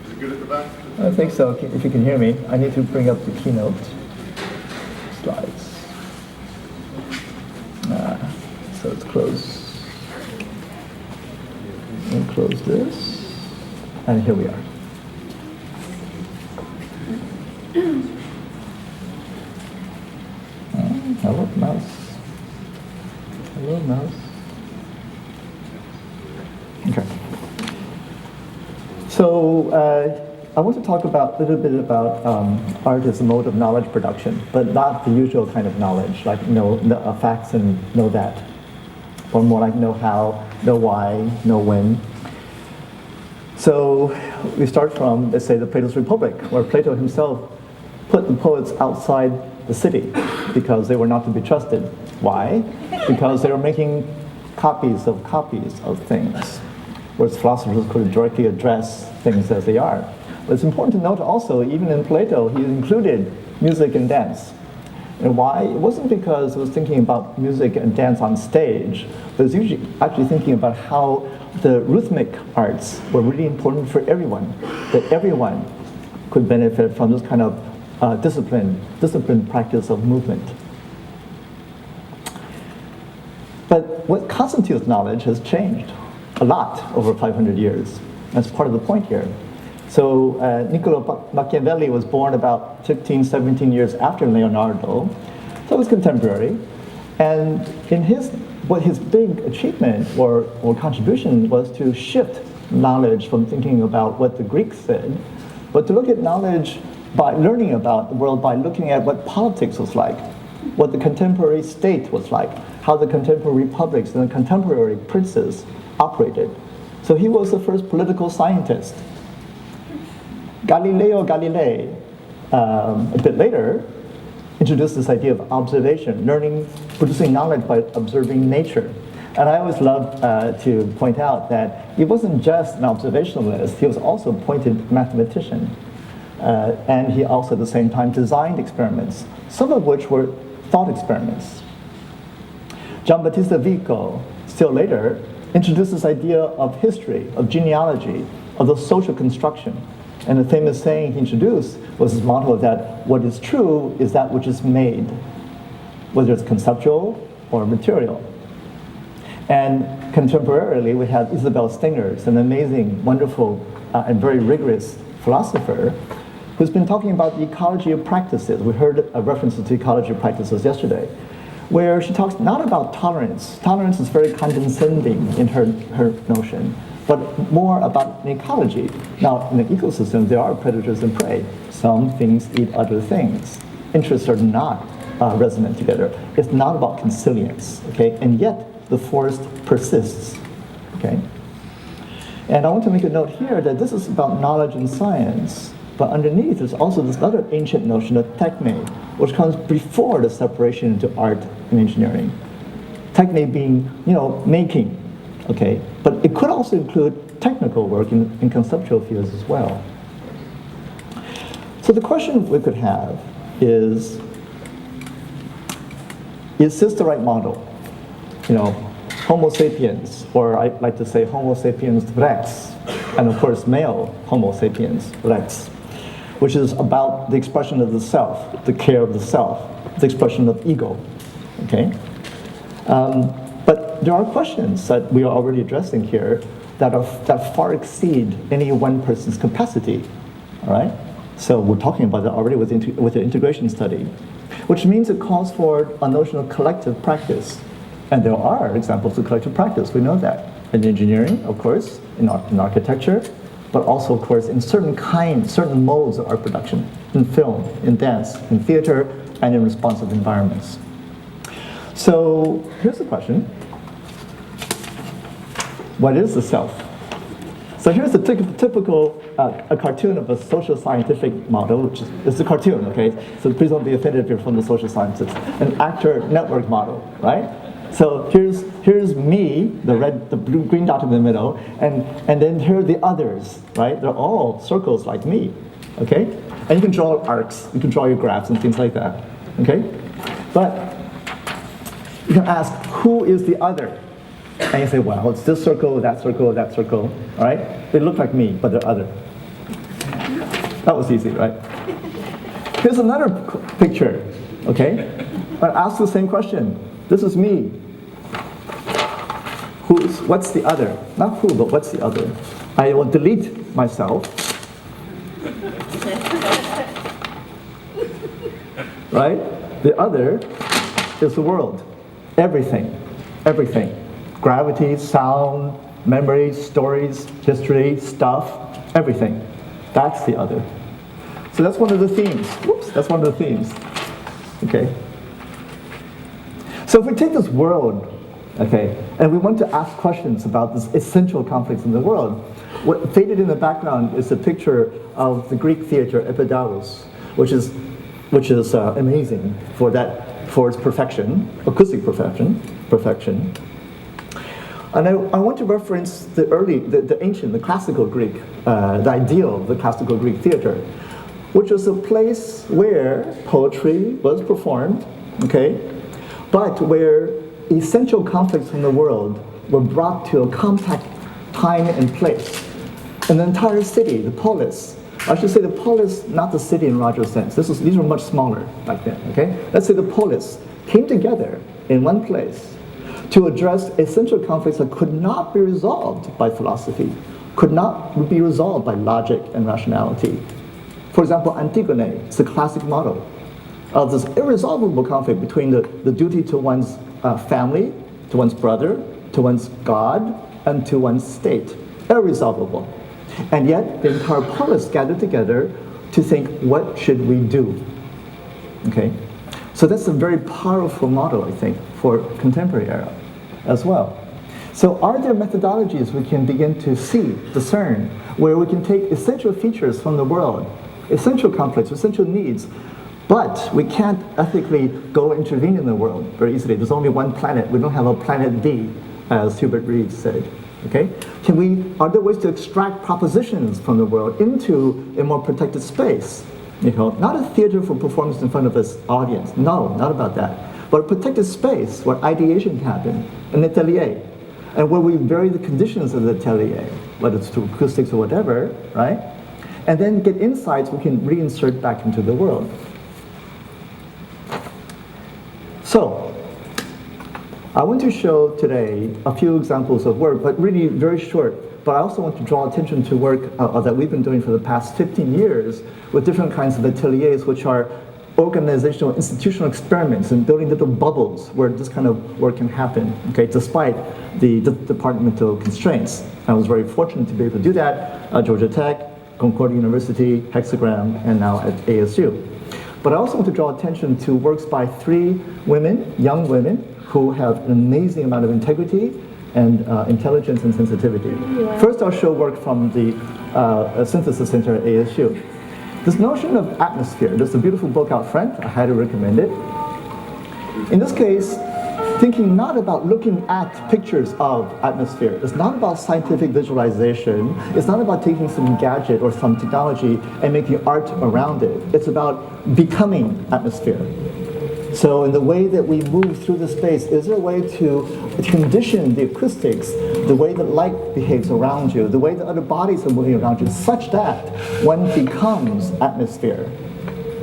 Is it good at the back? I think so, if you can hear me. I need to bring up the keynote slides. So let's close. We'll close this. And here we are. Hello, mouse. Hello, mouse. Okay. So I want to talk a little bit about art as a mode of knowledge production, but not the usual kind of knowledge, like know facts and know that, or more like know how, know why, know when. So we start from, let's say, the Plato's Republic, where Plato himself put the poets outside the city because they were not to be trusted. Why? Because they were making copies of things, whereas philosophers could directly address things as they are. But it's important to note also, even in Plato, he included music and dance. And why? It wasn't because he was thinking about music and dance on stage, but he was usually actually thinking about how the rhythmic arts were really important for everyone, that everyone could benefit from this kind of disciplined practice of movement. But what constitutes knowledge has changed a lot over 500 years. That's part of the point here. So Niccolo Machiavelli was born about 15, 17 years after Leonardo, so it was contemporary. And in his big achievement or contribution was to shift knowledge from thinking about what the Greeks said, but to look at knowledge by learning about the world by looking at what politics was like, what the contemporary state was like, how the contemporary republics and the contemporary princes operated. So he was the first political scientist. Galileo Galilei, a bit later, introduced this idea of observation, learning, producing knowledge by observing nature. And I always love to point out that he wasn't just an observationalist, he was also a pointed mathematician. And he also at the same time designed experiments, some of which were thought experiments. Giambattista Vico, still later, introduced this idea of history, of genealogy, of the social construction. And the famous saying he introduced was his motto that what is true is that which is made, whether it's conceptual or material. And contemporarily, we have Isabel Stengers, an amazing, wonderful, and very rigorous philosopher who's been talking about the ecology of practices. We heard a reference to ecology of practices yesterday, where she talks not about tolerance. Tolerance is very condescending in her notion, but more about an ecology. Now, in the ecosystem, there are predators and prey. Some things eat other things. Interests are not resonant together. It's not about consilience, okay? And yet, the forest persists, okay? And I want to make a note here that this is about knowledge and science, but underneath there's also this other ancient notion of techne, which comes before the separation into art and engineering. Techne being, making, okay? But it could also include technical work in conceptual fields as well. So the question we could have is this the right model? Homo sapiens, or I like to say Homo sapiens rex, and of course male Homo sapiens rex, which is about the expression of the self, the care of the self, the expression of ego, okay? But there are questions that we are already addressing here that far exceed any one person's capacity, all right? So we're talking about that already with the integration study, which means it calls for a notion of collective practice. And there are examples of collective practice, we know that. In engineering, of course, in architecture, but also, of course, in certain modes of art production, in film, in dance, in theater, and in responsive environments. So here's the question. What is the self? So here's the typical a cartoon of a social scientific model, which is a cartoon, okay? So please don't be offended if you're from the social sciences. An actor network model, right? So here's me, the blue green dot in the middle, and then here are the others, right? They're all circles like me, okay? And you can draw arcs, you can draw your graphs and things like that, okay? But you can ask, who is the other? And you say, well, it's this circle, that circle, that circle, all right? They look like me, but they're other. That was easy, right? Here's another picture, okay? I ask the same question. This is me. What's the other? Not who, but what's the other? I will delete myself. Right? The other is the world. Everything. Everything. Gravity, sound, memory, stories, history, stuff, everything. That's the other. So that's one of the themes. Whoops, that's one of the themes. Okay. So if we take this world, okay, and we want to ask questions about this essential conflicts in the world, what faded in the background is a picture of the Greek theater Epidaurus, which is amazing for its perfection, acoustic perfection. And I want to reference the ancient, the classical Greek, the ideal of the classical Greek theater, which was a place where poetry was performed, okay, but where essential conflicts from the world were brought to a compact time and place. An entire city, the polis, I should say the polis, not the city in Roger's sense. These were much smaller back then, okay? Let's say the polis came together in one place to address essential conflicts that could not be resolved by philosophy, could not be resolved by logic and rationality. For example, Antigone is the classic model of this irresolvable conflict between the duty to one's family, to one's brother, to one's God, and to one's state. Irresolvable. And yet, the entire polis gathered together to think, what should we do? Okay? So that's a very powerful model, I think, for contemporary era as well. So are there methodologies we can begin to see, discern, where we can take essential features from the world, essential conflicts, essential needs, but we can't ethically go intervene in the world very easily. There's only one planet. We don't have a planet B, as Hubert Reed said. Okay? Are there ways to extract propositions from the world into a more protected space? You know, not a theater for performance in front of an audience. No, not about that. But a protected space where ideation can happen, an atelier, and where we vary the conditions of the atelier, whether it's through acoustics or whatever, right? And then get insights we can reinsert back into the world. So, I want to show today a few examples of work, but really very short. But I also want to draw attention to work that we've been doing for the past 15 years with different kinds of ateliers, which are organizational, institutional experiments in building little bubbles where this kind of work can happen, okay, despite the departmental constraints. I was very fortunate to be able to do that at Georgia Tech, Concordia University, Hexagram, and now at ASU. But I also want to draw attention to works by 3 women, young women, who have an amazing amount of integrity and intelligence and sensitivity. First, I'll show work from the Synthesis Center at ASU. This notion of atmosphere, there's a beautiful book out front, I highly recommend it. In this case, thinking not about looking at pictures of atmosphere. It's not about scientific visualization. It's not about taking some gadget or some technology and making art around it. It's about becoming atmosphere. So in the way that we move through the space, is there a way to condition the acoustics, the way that light behaves around you, the way that other bodies are moving around you, such that one becomes atmosphere,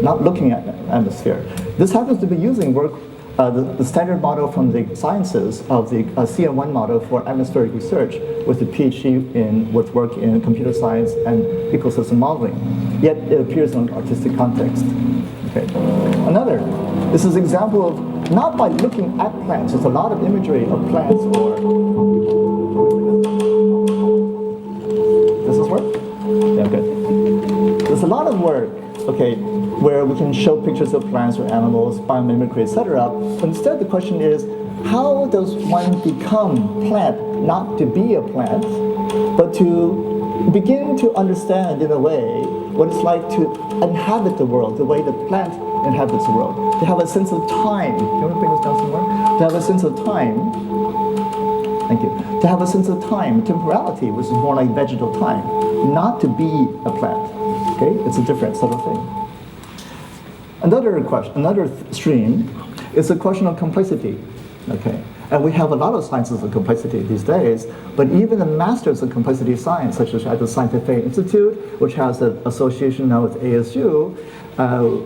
not looking at atmosphere. This happens to be using work, the standard model from the sciences of the CM1 model for atmospheric research with a PhD with work in computer science and ecosystem modeling. Yet it appears in an artistic context. Okay. Another, this is an example of not by looking at plants. There's a lot of imagery of plants or... Does this work? Yeah, good. There's a lot of work, okay, where we can show pictures of plants or animals, biomimicry, etc. But instead the question is, how does one become plant, not to be a plant, but to begin to understand in a way what it's like to inhabit the world, the way the plant inhabits the world, to have a sense of time. Do you want to bring this down some more? To have a sense of time. Thank you. To have a sense of time, temporality, which is more like vegetal time, not to be a plant. Okay, it's a different sort of thing. Another question, stream is a question of complexity. Okay, And we have a lot of sciences of complexity these days, but even the masters of complexity science, such as at the Scientific Institute, which has an association now with ASU,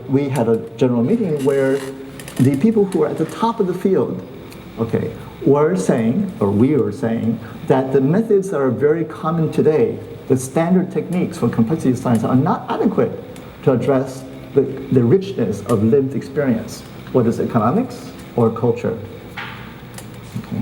we had a general meeting where the people who are at the top of the field, okay, were saying, or we were saying, that the methods that are very common today, the standard techniques for complexity science, are not adequate to address the richness of lived experience, whether it's economics or culture. Okay.